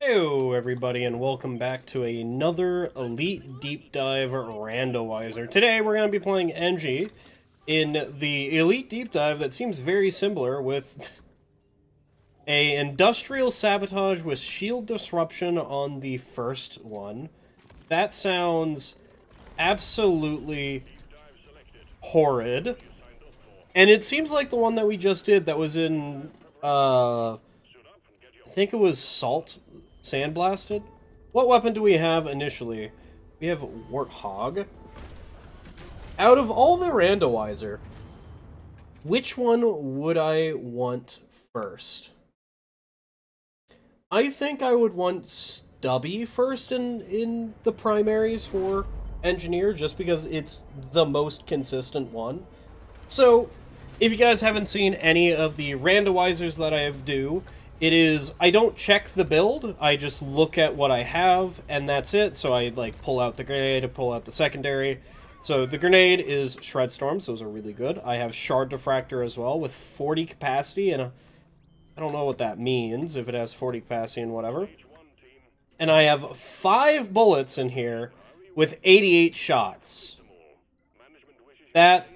Hello everybody and welcome back to another Elite Deep Dive Randomizer. Today we're going to be playing Engie in the Elite Deep Dive that seems very similar with a industrial sabotage with shield disruption on the first one. That sounds absolutely horrid. And it seems like the one that we just did that was in, I think it was Salt Sandblasted? What weapon do we have initially? We have Warthog. Out of all the randomizer, which one would I want first? I think I would want Stubby first in the primaries for Engineer, just because it's the most consistent one. So, if you guys haven't seen any of the randomizers that I do, I don't check the build, I just look at what I have, and that's it. So I, pull out the grenade, I pull out the secondary. So the grenade is Shred Storms, those are really good. I have Shard Diffractor as well, with 40 capacity, and I don't know what that means, if it has 40 capacity and whatever. And I have 5 bullets in here, with 88 shots. That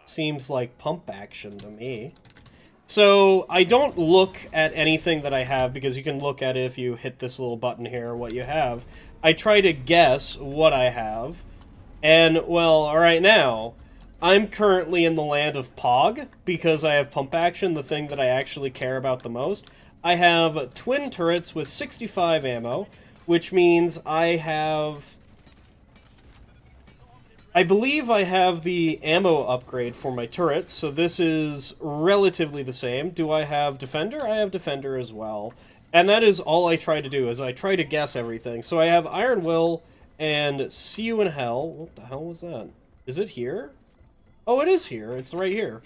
seems like pump action to me. So, I don't look at anything that I have, because you can look at it if you hit this little button here, what you have. I try to guess what I have, and, well, right now, I'm currently in the land of Pog, because I have pump action, the thing that I actually care about the most. I have twin turrets with 65 ammo, which means I believe I have the ammo upgrade for my turrets, so this is relatively the same. Do I have Defender? I have Defender as well. And that is all I try to do, is I try to guess everything. So I have Iron Will and See You in Hell. What the hell was that? Is it here? Oh, it is here. It's right here.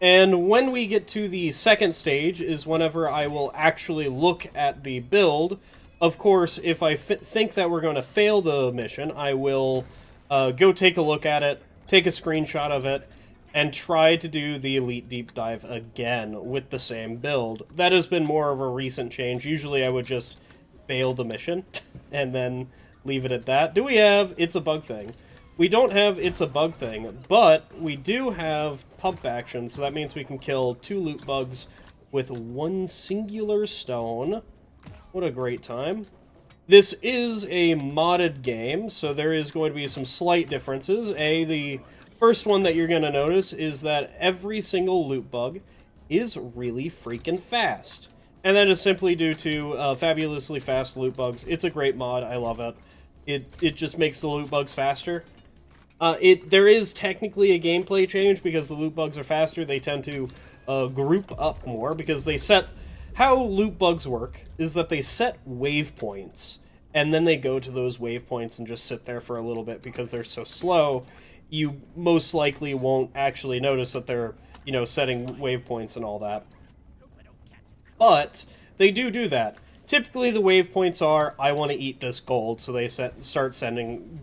And when we get to the second stage is whenever I will actually look at the build. Of course, if I think that we're going to fail the mission, I will go take a look at it, take a screenshot of it, and try to do the Elite Deep Dive again with the same build. That has been more of a recent change. Usually I would just fail the mission and then leave it at that. Do we have It's a Bug Thing? We don't have It's a Bug Thing, but we do have pump action, so that means we can kill 2 loot bugs with 1 singular stone. What a great time. This is a modded game, so there is going to be some slight differences. The first one that you're going to notice is that every single loot bug is really freaking fast. And that is simply due to fabulously fast loot bugs. It's a great mod, I love it. It just makes the loot bugs faster. There is technically a gameplay change, because the loot bugs are faster. They tend to group up more, because how loot bugs work is that they set waypoints, and then they go to those waypoints and just sit there for a little bit. Because they're so slow, you most likely won't actually notice that they're, setting waypoints and all that. But they do that. Typically the waypoints are, I want to eat this gold, so they start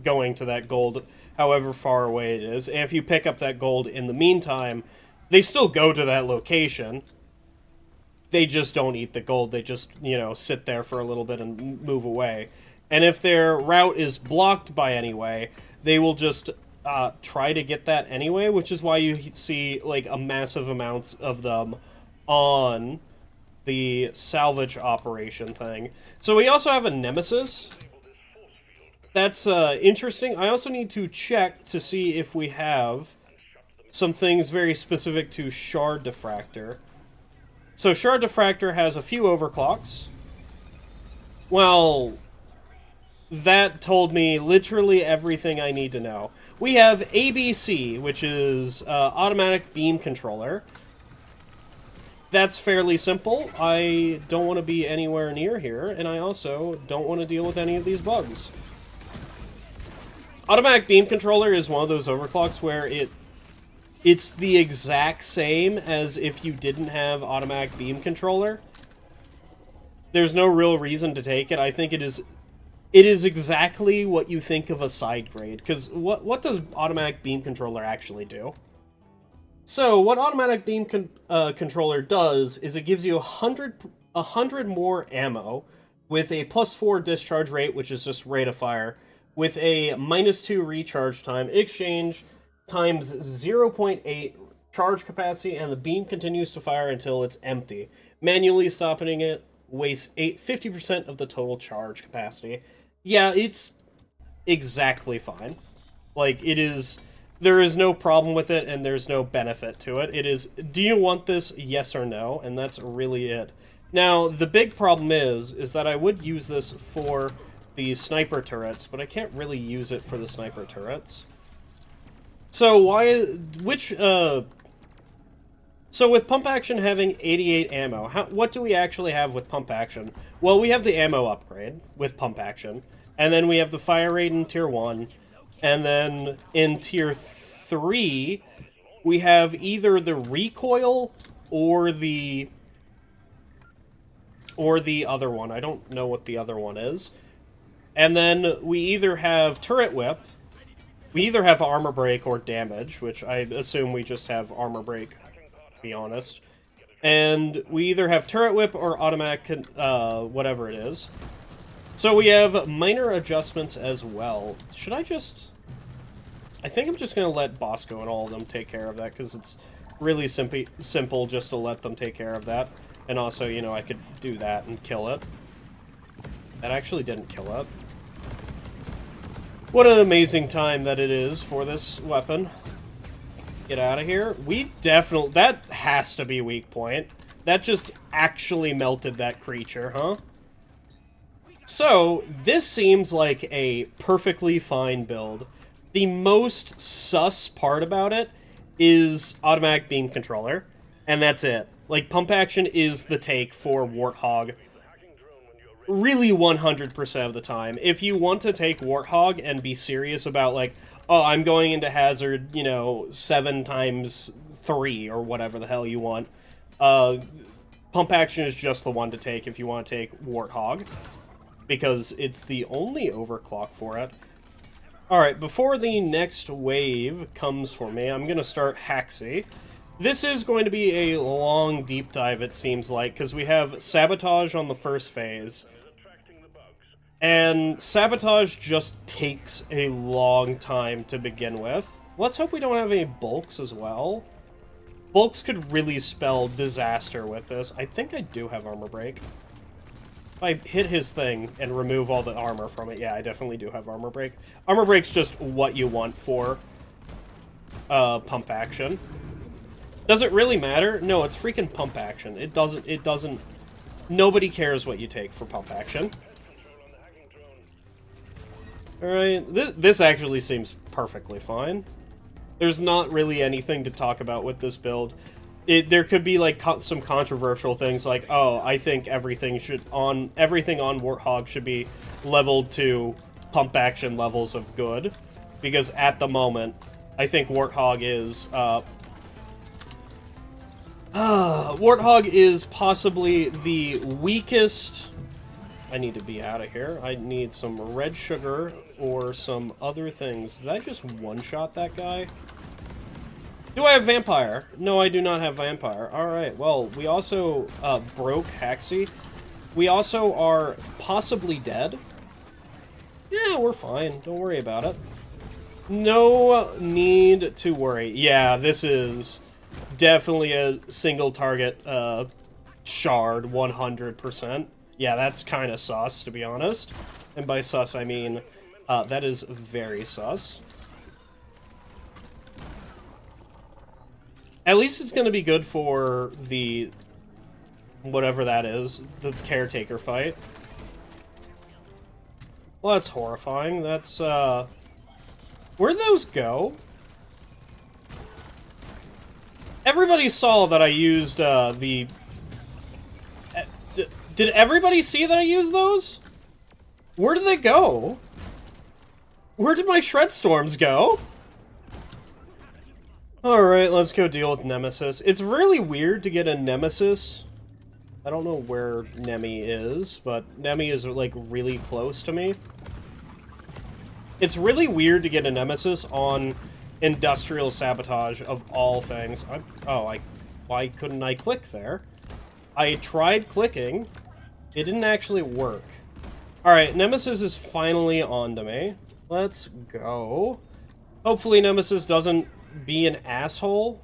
going to that gold however far away it is. And if you pick up that gold in the meantime, they still go to that location. They just don't eat the gold. They just, sit there for a little bit and move away. And if their route is blocked by any way, they will just try to get that anyway, which is why you see, a massive amounts of them on the salvage operation thing. So we also have a Nemesis. That's interesting. I also need to check to see if we have some things very specific to Shard Diffractor. So Shard Diffractor has a few overclocks. Well, that told me literally everything I need to know. We have ABC, which is Automatic Beam Controller. That's fairly simple. I don't want to be anywhere near here, and I also don't want to deal with any of these bugs. Automatic Beam Controller is one of those overclocks where it's the exact same as if you didn't have Automatic Beam Controller. There's no real reason to take it. I think it is exactly what you think of a side grade. Because what does Automatic Beam Controller actually do? So what automatic beam controller does is it gives you 100 more ammo with a +4 discharge rate, which is just rate of fire, with a -2 recharge time, exchange times 0.8 charge capacity, and the beam continues to fire until it's empty. Manually stopping it wastes 50% of the total charge capacity. Yeah, it's exactly fine. Like, it is... There is no problem with it, and there's no benefit to it. It is, do you want this, yes or no? And that's really it. Now, the big problem is that I would use this for the sniper turrets, but I can't really use it for the sniper turrets. So so with pump action having 88 ammo, what do we actually have with pump action? Well, we have the ammo upgrade with pump action, and then we have the fire rate in tier 1, and then in tier 3, we have either the recoil or the other one. I don't know what the other one is. And then we either have turret whip, we either have armor break or damage, which I assume we just have armor break, to be honest. And we either have turret whip or automatic, whatever it is. So we have minor adjustments as well. Should I just... I think I'm just going to let Bosco and all of them take care of that, because it's really simple just to let them take care of that. And also, you know, I could do that and kill it. That actually didn't kill it. What an amazing time that it is for this weapon. Get out of here. We definitely... That has to be weak point. That just actually melted that creature, huh? So, this seems like a perfectly fine build. The most sus part about it is automatic beam controller, and that's it. Like, pump action is the take for Warthog really 100% of the time. If you want to take Warthog and be serious about, like, oh, I'm going into Hazard, you know, 7 times 3 or whatever the hell you want, pump action is just the one to take if you want to take Warthog, because it's the only overclock for it. Alright, before the next wave comes for me, I'm going to start Haxi. This is going to be a long deep dive, it seems like, because we have Sabotage on the first phase. And Sabotage just takes a long time to begin with. Let's hope we don't have any bulks as well. Bulks could really spell disaster with this. I think I do have armor break. If I hit his thing and remove all the armor from it, yeah, I definitely do have armor break. Armor break's just what you want for pump action. Does it really matter? No, it's freaking pump action. It doesn't... Nobody cares what you take for pump action. Alright, this actually seems perfectly fine. There's not really anything to talk about with this build. There could be, like, some controversial things, like, oh, I think everything on Warthog should be leveled to pump action levels of good. Because at the moment, I think Warthog is possibly the weakest... I need to be out of here. I need some red sugar or some other things. Did I just one-shot that guy? Do I have Vampire? No, I do not have Vampire. Alright, well, we also broke Haxi. We also are possibly dead. Yeah, we're fine. Don't worry about it. No need to worry. Yeah, this is definitely a single target shard, 100%. Yeah, that's kind of sus, to be honest. And by sus, I mean that is very sus. At least it's going to be good for the... whatever that is. The Caretaker fight. Well, that's horrifying. That's, where'd those go? Everybody saw that I used, the... Did everybody see that I used those? Where did they go? Where did my Shred Storms go? Alright, let's go deal with Nemesis. It's really weird to get a Nemesis. I don't know where Nemi is, but Nemi is, like, really close to me. It's really weird to get a Nemesis on Industrial sabotage of all things. Why couldn't I click there? I tried clicking. It didn't actually work. Alright, Nemesis is finally on to me. Let's go. Hopefully Nemesis doesn't be an asshole.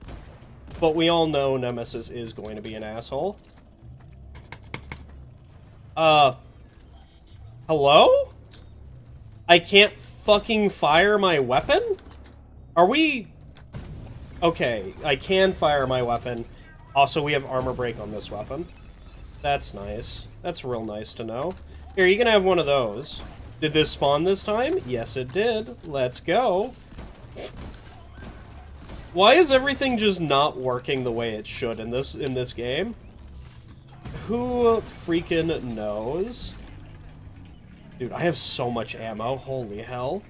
But we all know Nemesis is going to be an asshole. Hello? I can't fucking fire my weapon? Are we... Okay, I can fire my weapon. Also, we have armor break on this weapon. That's nice. That's real nice to know. Here, you can have one of those. Did this spawn this time? Yes, it did. Let's go. Why is everything just not working the way it should in this game? Who freaking knows? Dude, I have so much ammo. Holy hell.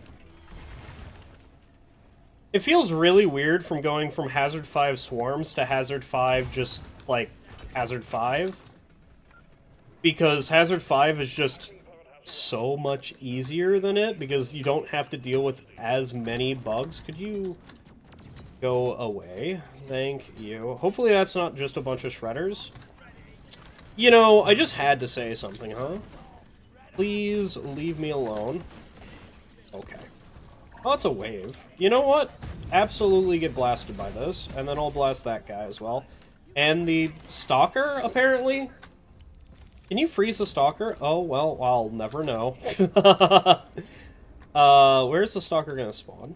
It feels really weird from going from Hazard 5 Swarms to Hazard 5 just, like, Hazard 5. Because Hazard 5 is just so much easier than it, because you don't have to deal with as many bugs. Could you go away? Thank you. Hopefully that's not just a bunch of shredders. You know, I just had to say something, huh? Please leave me alone. Okay. Oh, it's a wave. You know what? Absolutely get blasted by this, and then I'll blast that guy as well. And the Stalker, apparently? Can you freeze the Stalker? Oh, well, I'll never know. Where's the Stalker gonna spawn?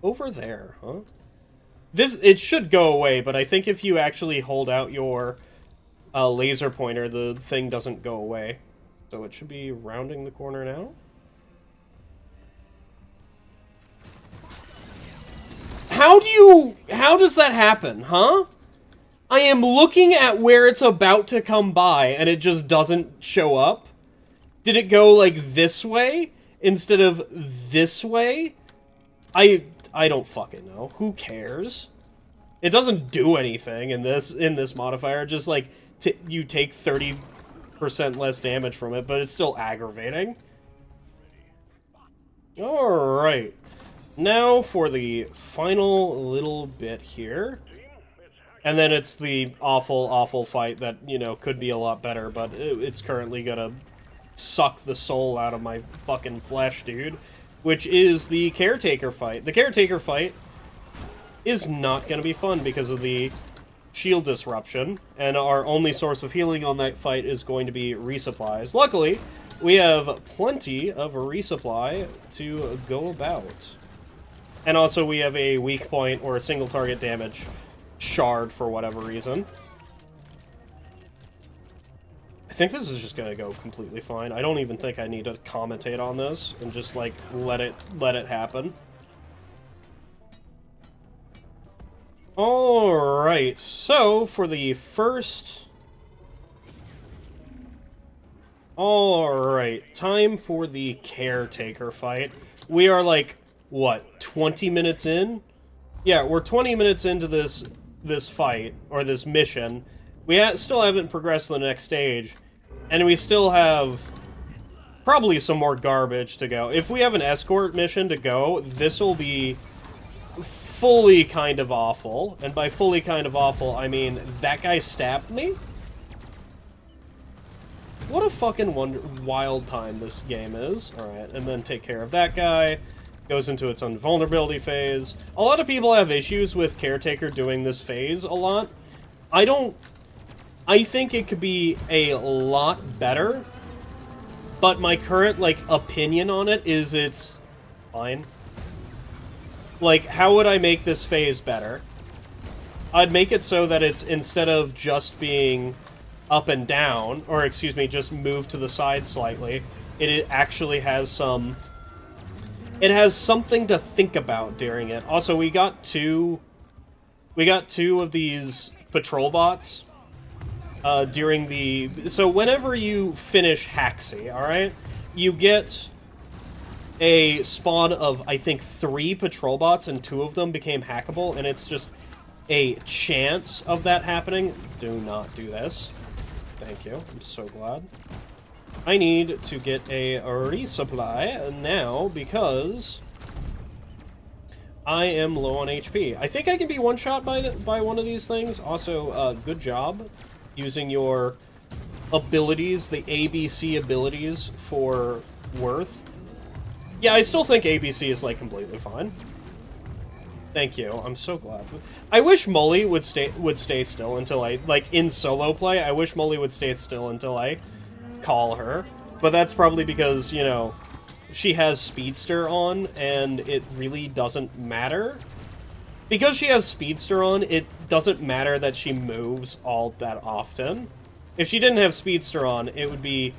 Over there, huh? It should go away, but I think if you actually hold out your laser pointer, the thing doesn't go away. So it should be rounding the corner now. How does that happen, huh? I am looking at where it's about to come by, and it just doesn't show up. Did it go, like, this way instead of this way? I don't fucking know. Who cares? It doesn't do anything in this modifier. Just, like, you take 30% less damage from it, but it's still aggravating. Alright. Now for the final little bit here. And then it's the awful, awful fight that, you know, could be a lot better, but it's currently gonna suck the soul out of my fucking flesh, dude. Which is the Caretaker fight. The Caretaker fight is not gonna be fun because of the shield disruption, and our only source of healing on that fight is going to be resupplies. Luckily, we have plenty of resupply to go about. And also we have a weak point or a single target damage shard for whatever reason. I think this is just gonna go completely fine. I don't even think I need to commentate on this and just like let it happen. Alright, so for the first... Alright, time for the Caretaker fight. We are like, what, 20 minutes in? Yeah, we're 20 minutes into this fight, or this mission. We still haven't progressed to the next stage, and we still have probably some more garbage to go. If we have an escort mission to go, this will be fully kind of awful. And by fully kind of awful, I mean that guy stabbed me? What a fucking wild time this game is. Alright, and then take care of that guy. Goes into its invulnerability phase. A lot of people have issues with Caretaker doing this phase a lot. I think it could be a lot better, but my current, like, opinion on it is it's fine. Like, how would I make this phase better? I'd make it so that it's, instead of just being up and down, or excuse me, just move to the side slightly, it actually has some... It has something to think about during it. Also, we got two of these patrol bots during the... So whenever you finish Haxi, alright, you get a spawn of, I think, 3 patrol bots, and 2 of them became hackable, and it's just a chance of that happening. Do not do this. Thank you. I'm so glad. I need to get a resupply now because I am low on HP. I think I can be one-shot by one of these things. Also, good job using your abilities, the ABC abilities for Worth. Yeah, I still think ABC is, like, completely fine. Thank you. I'm so glad. I wish Molly would stay still until I, like, in solo play, I wish Molly would stay still until I call her. But that's probably because, you know, she has Speedster on, and it really doesn't matter. Because she has Speedster on, it doesn't matter that she moves all that often. If she didn't have Speedster on, it would be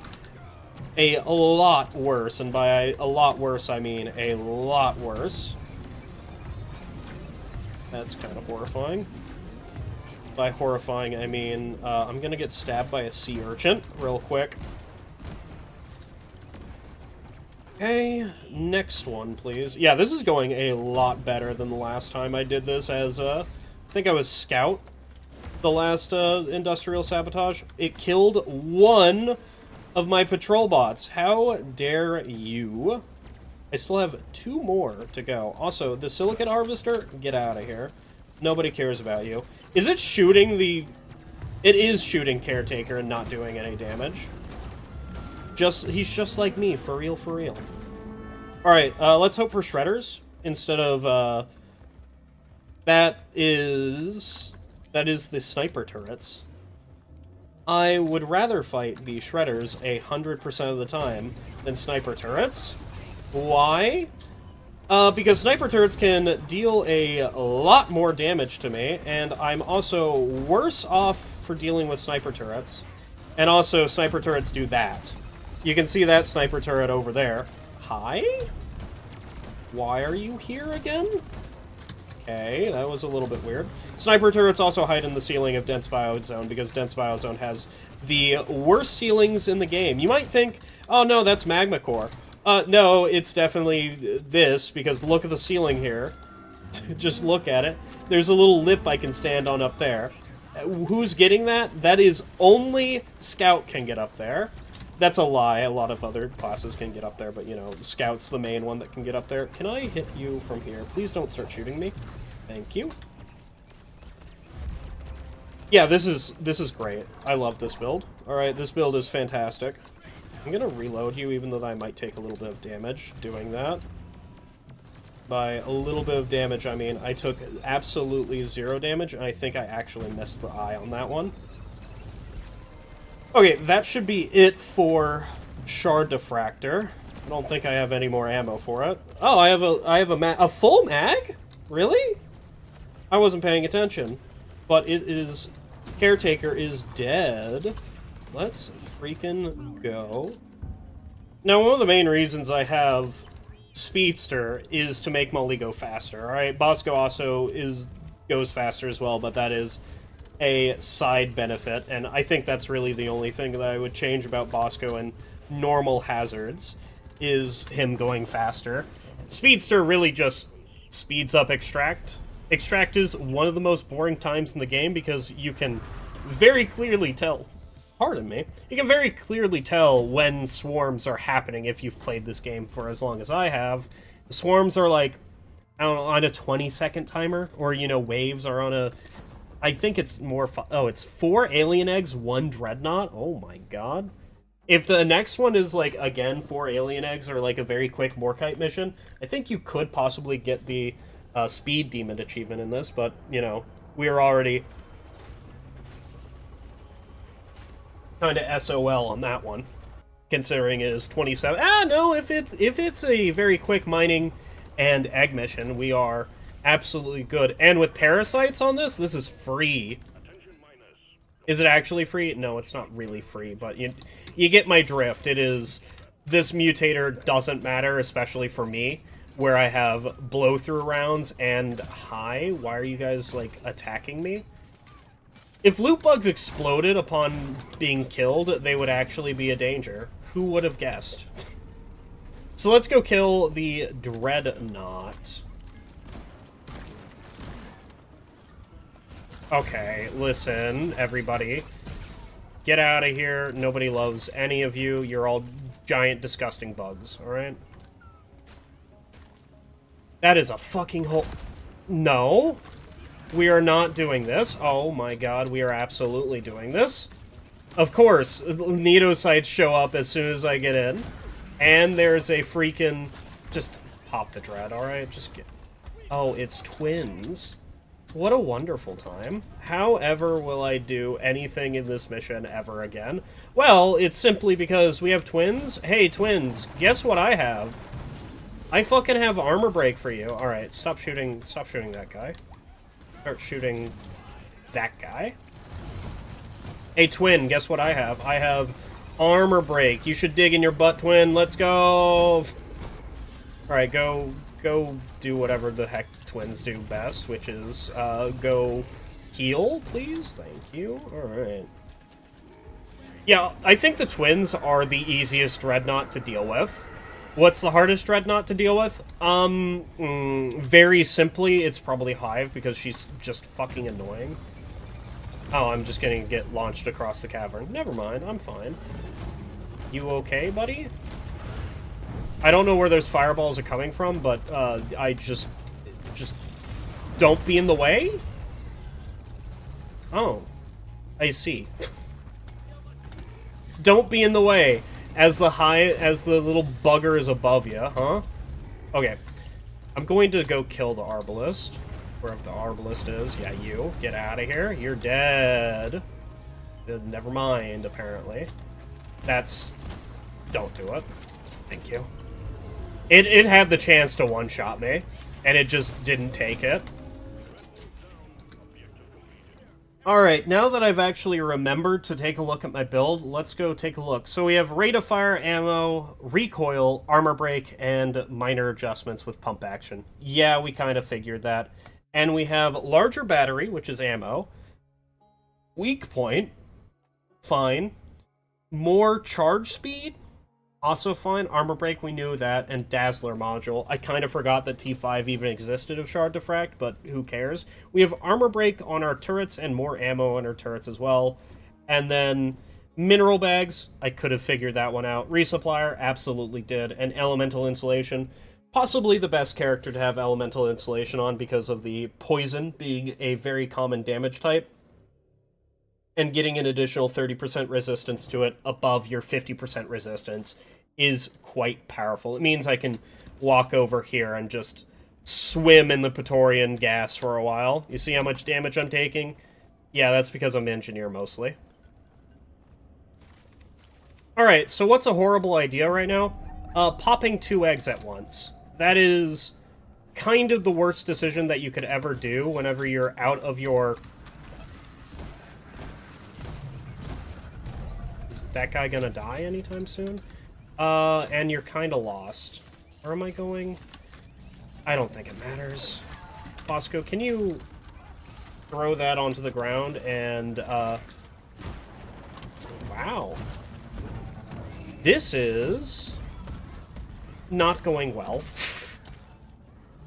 a lot worse, and by a lot worse, I mean a lot worse. That's kind of horrifying. By horrifying, I mean, I'm gonna get stabbed by a sea urchin real quick. Okay, next one, please. Yeah, this is going a lot better than the last time I did this as, I think I was Scout, the last, Industrial Sabotage. It killed one of my patrol bots. How dare you? I still have 2 more to go. Also, the Silicate Harvester, get out of here. Nobody cares about you. Is it shooting the... It is shooting Caretaker and not doing any damage. He's just like me, for real, for real. Alright, let's hope for Shredders instead of, that is the Sniper Turrets. I would rather fight the Shredders 100% of the time than Sniper Turrets. Why? Because Sniper Turrets can deal a lot more damage to me, and I'm also worse off for dealing with Sniper Turrets. And also, Sniper Turrets do that. You can see that Sniper Turret over there. Hi? Why are you here again? Okay, that was a little bit weird. Sniper Turrets also hide in the ceiling of Dense Biozone, because Dense Biozone has the worst ceilings in the game. You might think, oh no, that's Magma Core. No, it's definitely this, because look at the ceiling here. Just look at it. There's a little lip I can stand on up there. Who's getting that? That is only Scout can get up there. That's a lie. A lot of other classes can get up there, but, you know, Scout's the main one that can get up there. Can I hit you from here? Please don't start shooting me. Thank you. Yeah, this is great. I love this build. Alright, this build is fantastic. I'm gonna reload you, even though I might take a little bit of damage doing that. By a little bit of damage, I mean I took absolutely 0 damage, and I think I actually missed the eye on that one. Okay, that should be it for Shard Diffractor. I don't think I have any more ammo for it. Oh, I have a full mag? Really? I wasn't paying attention. But it is... Caretaker is dead. Let's freaking go. Now, one of the main reasons I have Speedster is to make Molly go faster, alright? Bosco also goes faster as well, but that is a side benefit, and I think that's really the only thing that I would change about Bosco and normal hazards, is him going faster. Speedster really just speeds up Extract. Extract is one of the most boring times in the game because you can very clearly tell, pardon me, you can very clearly tell when swarms are happening if you've played this game for as long as I have. The swarms are like, I don't know, on a 20-second timer, or, you know, waves are on a... I think it's more... Oh, it's 4 alien eggs, 1 dreadnought? Oh my god. If the next one is, like, again, 4 alien eggs or, like, a very quick Morkite mission, I think you could possibly get the Speed Demon achievement in this, but, you know, we're already kind of SOL on that one, considering it is 27... Ah, no, if it's a very quick mining and egg mission, we are... absolutely good. And with parasites on this is free. Is it actually free? No, it's not really free, but you get my drift. It is... This mutator doesn't matter, especially for me, where I have blow-through rounds and high. Why are you guys, like, attacking me? If loot bugs exploded upon being killed, they would actually be a danger. Who would have guessed? So let's go kill the Dreadnought. Okay, listen, everybody. Get out of here. Nobody loves any of you. You're all giant, disgusting bugs, alright? That is a fucking hole. No. We are not doing this. Oh my god, we are absolutely doing this. Of course, Nidocytes show up as soon as I get in. And there's a freaking... Just pop the Dread, alright? Just get... Oh, it's twins. What a wonderful time. However will I do anything in this mission ever again? Well, it's simply because we have twins. Hey, twins, guess what I have? I fucking have armor break for you. Alright, stop shooting that guy. Start shooting that guy. Hey, twin, guess what I have? I have armor break. You should dig in your butt, twin. Let's go! Alright, go do whatever the heck twins do best, which is, go heal, please? Thank you. Alright. Yeah, I think the twins are the easiest Dreadnought to deal with. What's the hardest Dreadnought to deal with? Very simply, it's probably Hive, because she's just fucking annoying. Oh, I'm just gonna get launched across the cavern. Never mind, I'm fine. You okay, buddy? I don't know where those fireballs are coming from, but, I just don't be in the way? Oh. I see. Don't be in the way. As the little bugger is above you, huh? Okay. I'm going to go kill the Arbalest. Wherever the Arbalest is. Yeah, you. Get out of here. You're dead. Never mind, apparently. That's... Don't do it. Thank you. It had the chance to one-shot me, and it just didn't take it. Alright, now that I've actually remembered to take a look at my build, let's go take a look. So we have rate of fire, ammo, recoil, armor break, and minor adjustments with pump action. Yeah, we kind of figured that. And we have larger battery, which is ammo. Weak point. Fine. More charge speed. Also fine. Armor break, we knew that. And Dazzler module. I kind of forgot that T5 even existed of Shard Diffract, but who cares? We have armor break on our turrets and more ammo on our turrets as well. And then mineral bags. I could have figured that one out. Resupplier, absolutely did. And elemental insulation. Possibly the best character to have elemental insulation on because of the poison being a very common damage type. And getting an additional 30% resistance to it above your 50% resistance is quite powerful. It means I can walk over here and just swim in the Praetorian gas for a while. You see how much damage I'm taking? Yeah, that's because I'm engineer mostly. Alright, so what's a horrible idea right now? Popping 2 eggs at once. That is kind of the worst decision that you could ever do whenever you're out of your... That guy gonna die anytime soon? And you're kinda lost. Where am I going? I don't think it matters. Bosco, can you throw that onto the ground and, Wow. This is... not going well.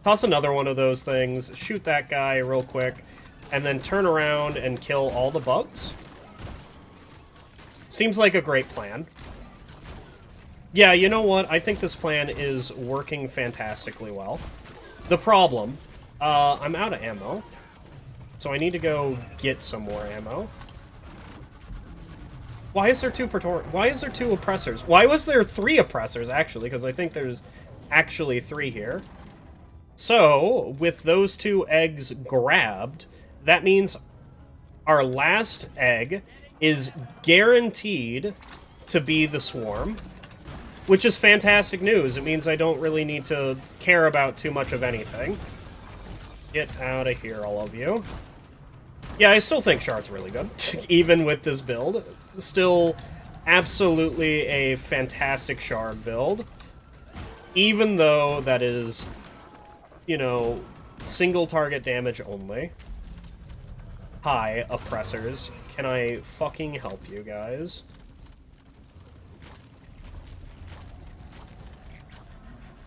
Toss another one of those things, shoot that guy real quick, and then turn around and kill all the bugs? Seems like a great plan. Yeah, you know what? I think this plan is working fantastically well. The problem, I'm out of ammo, so I need to go get some more ammo. Why is there Why is there 2 oppressors? Why was there 3 oppressors, actually? Because I think there's actually 3 here. So, with those 2 eggs grabbed, that means our last egg is guaranteed to be the swarm, which is fantastic news. It means I don't really need to care about too much of anything. Get out of here, all of you. Yeah, I still think Shard's really good, even with this build. Still absolutely a fantastic Shard build, even though that is, you know, single target damage only. Hi, oppressors. Can I fucking help you guys?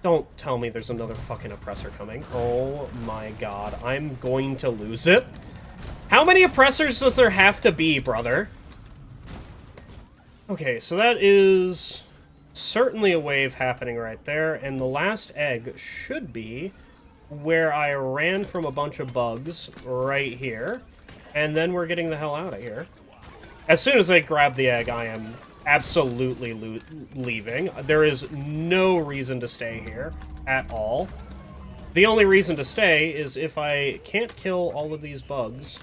Don't tell me there's another fucking oppressor coming. Oh my god, I'm going to lose it. How many oppressors does there have to be, brother? Okay, so that is certainly a wave happening right there, and the last egg should be where I ran from a bunch of bugs right here, and then we're getting the hell out of here. As soon as I grab the egg, I am absolutely leaving. There is no reason to stay here at all. The only reason to stay is if I can't kill all of these bugs,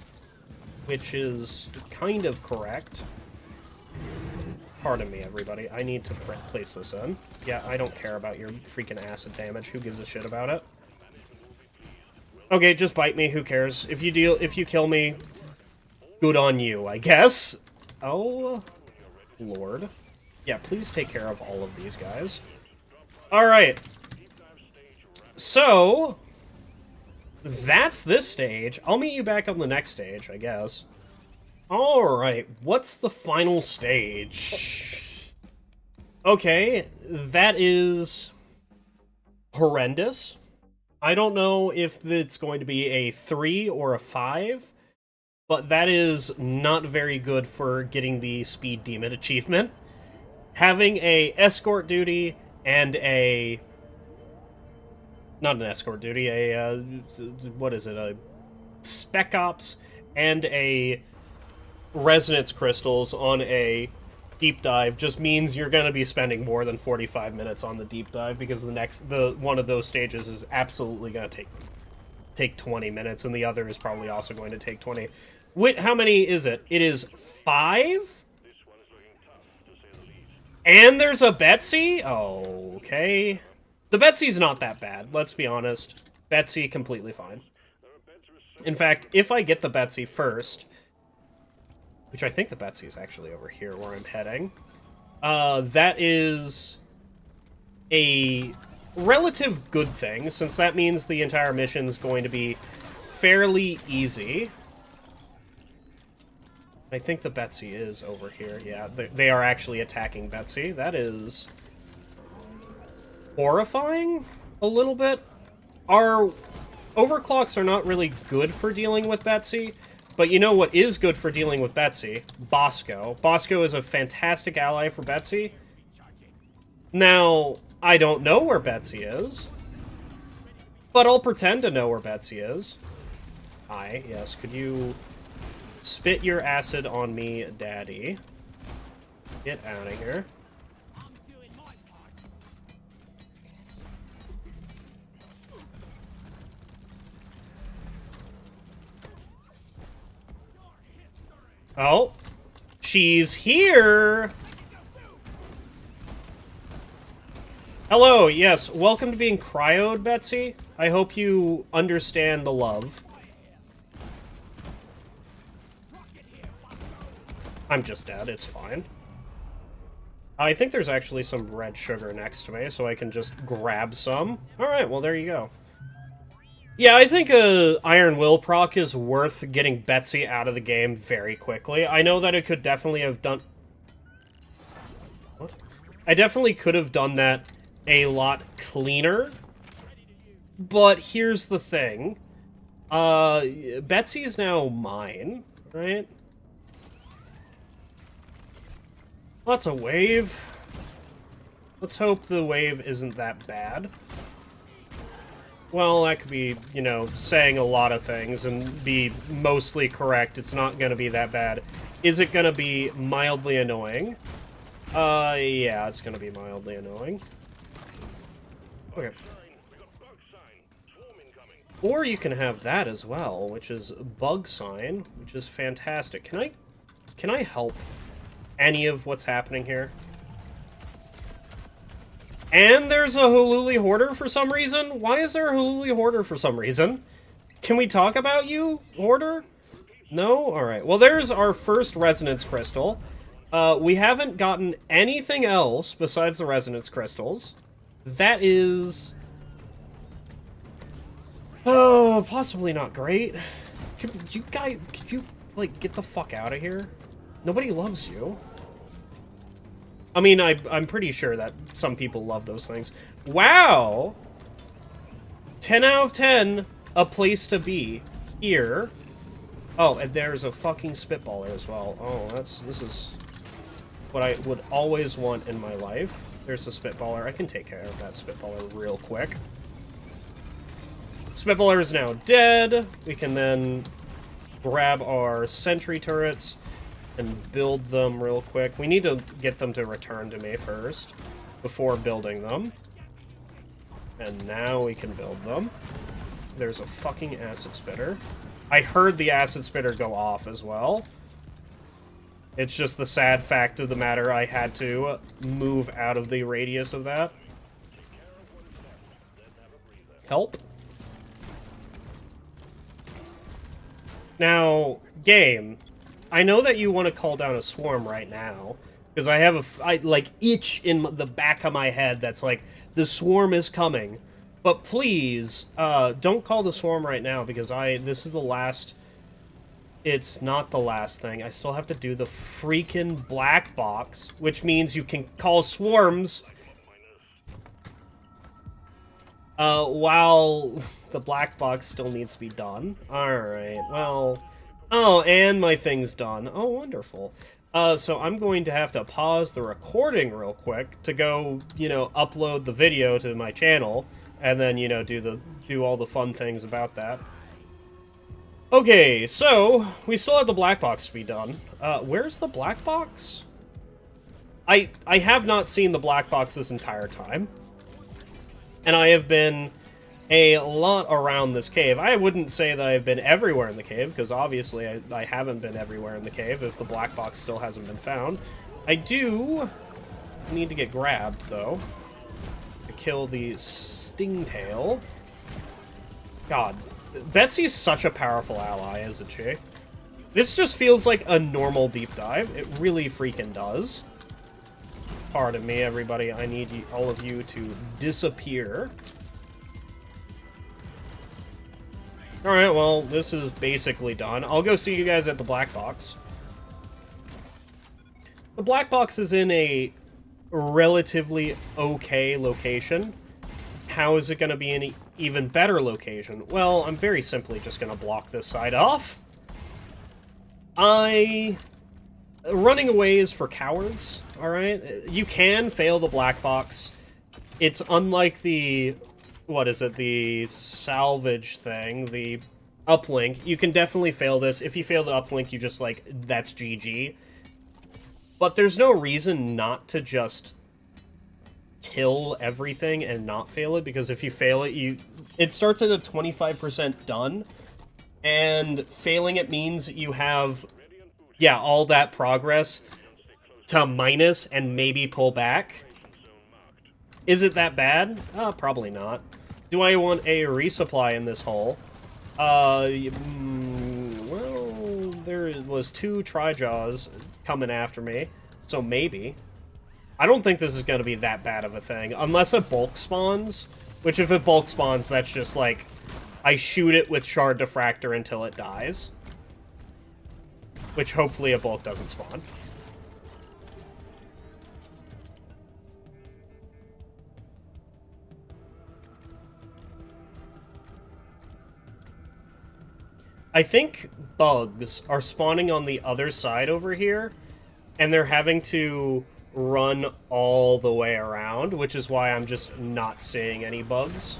which is kind of correct. Pardon me, everybody. I need to place this in. Yeah, I don't care about your freaking acid damage. Who gives a shit about it? Okay, just bite me. Who cares? If you kill me, good on you, I guess. Oh, Lord. Yeah, please take care of all of these guys. Alright. So, that's this stage. I'll meet you back on the next stage, I guess. Alright, what's the final stage? Okay, that is horrendous. I don't know if it's going to be a 3 or a 5, but that is not very good for getting the Speed Demon achievement. Having a escort duty and a... Not an escort duty, a... what is it? A Spec Ops and a Resonance Crystals on a deep dive just means you're going to be spending more than 45 minutes on the deep dive, because one of those stages is absolutely going to take 20 minutes, and the other is probably also going to take 20. Wait, how many is it? It is 5? And there's a Betsy? Oh, okay. The Betsy's not that bad, let's be honest. Betsy, completely fine. In fact, if I get the Betsy first, which I think the Betsy is actually over here where I'm heading, that is a relative good thing, since that means the entire mission is going to be fairly easy. I think the Betsy is over here. Yeah, they are actually attacking Betsy. That is horrifying a little bit. Our overclocks are not really good for dealing with Betsy, but you know what is good for dealing with Betsy? Bosco. Bosco is a fantastic ally for Betsy. Now, I don't know where Betsy is, but I'll pretend to know where Betsy is. Hi, yes, could you spit your acid on me, daddy? Get out of here. Oh, she's here! Hello, yes, welcome to being cryoed, Betsy. I hope you understand the love. I'm just dead, it's fine. I think there's actually some red sugar next to me, so I can just grab some. Alright, well there you go. Yeah, I think Iron Will proc is worth getting Betsy out of the game very quickly. I know that it could definitely have done... What? I definitely could have done that a lot cleaner, but here's the thing. Betsy is now mine, right? That's a wave. Let's hope the wave isn't that bad. Well, that could be, you know, saying a lot of things and be mostly correct. It's not going to be that bad. Is it going to be mildly annoying? Yeah, it's going to be mildly annoying. Okay. Or you can have that as well, which is bug sign, which is fantastic. Can I help any of what's happening here? And there's a Hululi Hoarder for some reason? Why is there a Hululi Hoarder for some reason? Can we talk about you, Hoarder? No? Alright. Well, there's our first Resonance Crystal. We haven't gotten anything else besides the Resonance Crystals. That is... oh, possibly not great. Could you, like, get the fuck out of here? Nobody loves you. I mean, I'm pretty sure that some people love those things. Wow! 10 out of 10, a place to be. Here. Oh, and there's a fucking Spitballer as well. Oh, this is what I would always want in my life. There's the Spitballer. I can take care of that Spitballer real quick. Spitballer is now dead. We can then grab our sentry turrets and build them real quick. We need to get them to return to me first before building them. And now we can build them. There's a fucking acid spitter. I heard the acid spitter go off as well. It's just the sad fact of the matter, I had to move out of the radius of that. Help. Now, game, I know that you want to call down a swarm right now, because I have like, itch in the back of my head that's like, the swarm is coming. But please, don't call the swarm right now, because this is the last... It's not the last thing. I still have to do the freaking black box, which means you can call swarms while the black box still needs to be done. Alright, well... Oh, and my thing's done. Oh, wonderful. So I'm going to have to pause the recording real quick to go, upload the video to my channel, and then, do all the fun things about that. Okay, so, we still have the black box to be done. Where's the black box? I have not seen the black box this entire time. And I have been a lot around this cave. I wouldn't say that I've been everywhere in the cave, because obviously I haven't been everywhere in the cave if the black box still hasn't been found. I do need to get grabbed, though, to kill the Stingtail. God, Betsy's such a powerful ally, isn't she? This just feels like a normal deep dive. It really freaking does. Pardon me, everybody. I need all of you to disappear. Alright, well, this is basically done. I'll go see you guys at the black box. The black box is in a relatively okay location. How is it going to be an even better location? Well, I'm very simply just going to block this side off. Running away is for cowards, alright? You can fail the black box. It's unlike the... What is it? The salvage thing, the uplink. You can definitely fail this. If you fail the uplink, you just, that's GG. But there's no reason not to just kill everything and not fail it, because if you fail it, it starts at a 25% done, and failing it means you have, all that progress to minus and maybe pull back. Is it that bad? Probably not. Do I want a resupply in this hole? Well, there was 2 Trijaws coming after me, so maybe. I don't think this is going to be that bad of a thing, unless it bulk spawns, which if it bulk spawns, that's just like, I shoot it with Shard Diffractor until it dies. Which hopefully a bulk doesn't spawn. I think bugs are spawning on the other side over here, and they're having to run all the way around, which is why I'm just not seeing any bugs.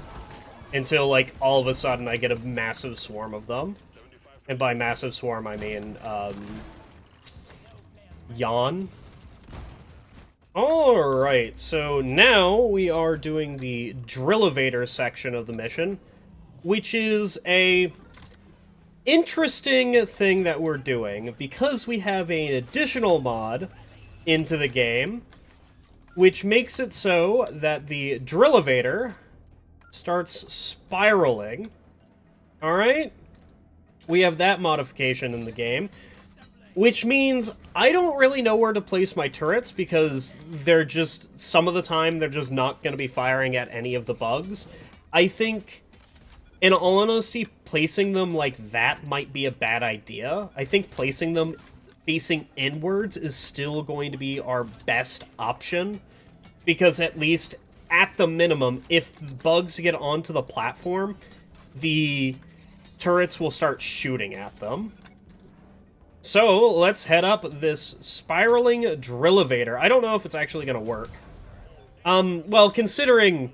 Until, all of a sudden I get a massive swarm of them. And by massive swarm, I mean, yawn. Alright, so now we are doing the Drillivator section of the mission, which is a interesting thing that we're doing, because we have an additional mod into the game, which makes it so that the Drillivator starts spiraling. Alright? We have that modification in the game, which means I don't really know where to place my turrets, because they're just, some of the time, they're just not going to be firing at any of the bugs. I think, in all honesty, placing them like that might be a bad idea. I think placing them facing inwards is still going to be our best option, because at least, at the minimum, if the bugs get onto the platform, the turrets will start shooting at them. So, let's head up this spiraling Drillivator. I don't know if it's actually going to work. Well, considering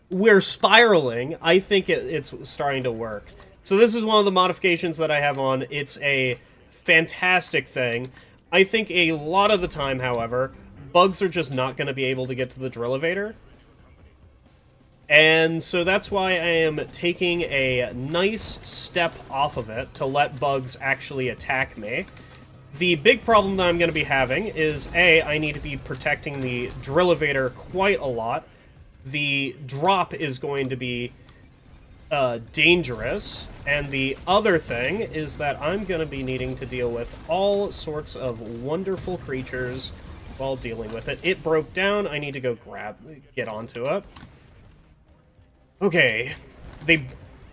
we're spiraling. I think it's starting to work. So this is one of the modifications that I have on. It's a fantastic thing. I think a lot of the time, however, bugs are just not going to be able to get to the Drill-Evader. And so that's why I am taking a nice step off of it to let bugs actually attack me. The big problem that I'm going to be having is, A, I need to be protecting the Drill-Evader quite a lot. The drop is going to be dangerous, and the other thing is that I'm going to be needing to deal with all sorts of wonderful creatures while dealing with it. It broke down, I need to go get onto it. Okay,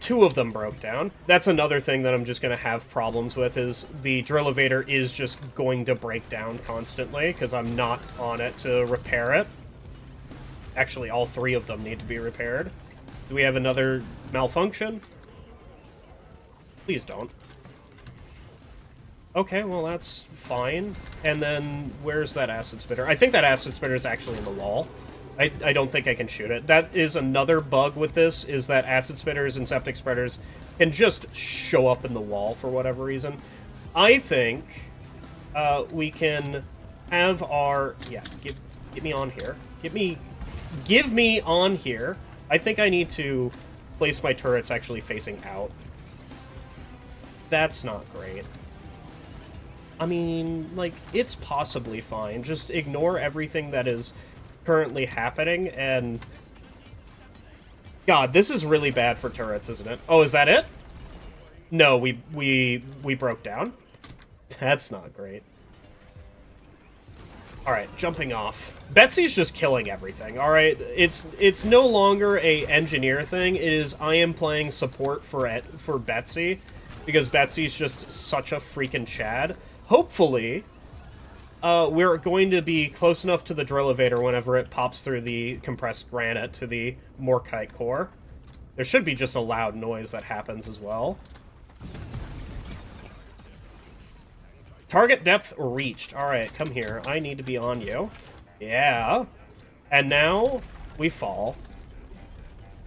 two of them broke down. That's another thing that I'm just going to have problems with, is the Drill-Evader is just going to break down constantly, because I'm not on it to repair it. Actually, all three of them need to be repaired. Do we have another malfunction? Please don't. Okay, well, that's fine. And then, where's that acid spitter? I think that acid spitter is actually in the wall. I don't think I can shoot it. That is another bug with this, is that acid spitters and septic spreaders can just show up in the wall for whatever reason. I think we can have our... Yeah, get me on here. Give me on here. I think I need to place my turrets actually facing out. That's not great. I mean, like, it's possibly fine. Just ignore everything that is currently happening, and... God, this is really bad for turrets, isn't it? Oh, is that it? No, we broke down? That's not great. Alright, jumping off. Betsy's just killing everything, alright? It's no longer a engineer thing, it is I am playing support for Betsy, because Betsy's just such a freaking Chad. Hopefully, we're going to be close enough to the Drill-Evader whenever it pops through the compressed granite to the Morkite core. There should be just a loud noise that happens as well. Target depth reached. Alright, come here. I need to be on you. Yeah. And now, we fall.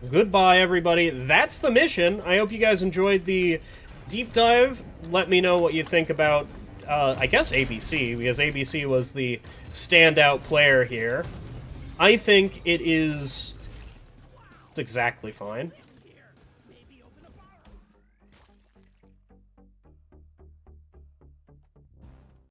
Goodbye, everybody. That's the mission. I hope you guys enjoyed the deep dive. Let me know what you think about, I guess ABC, because ABC was the standout player here. I think it's exactly fine.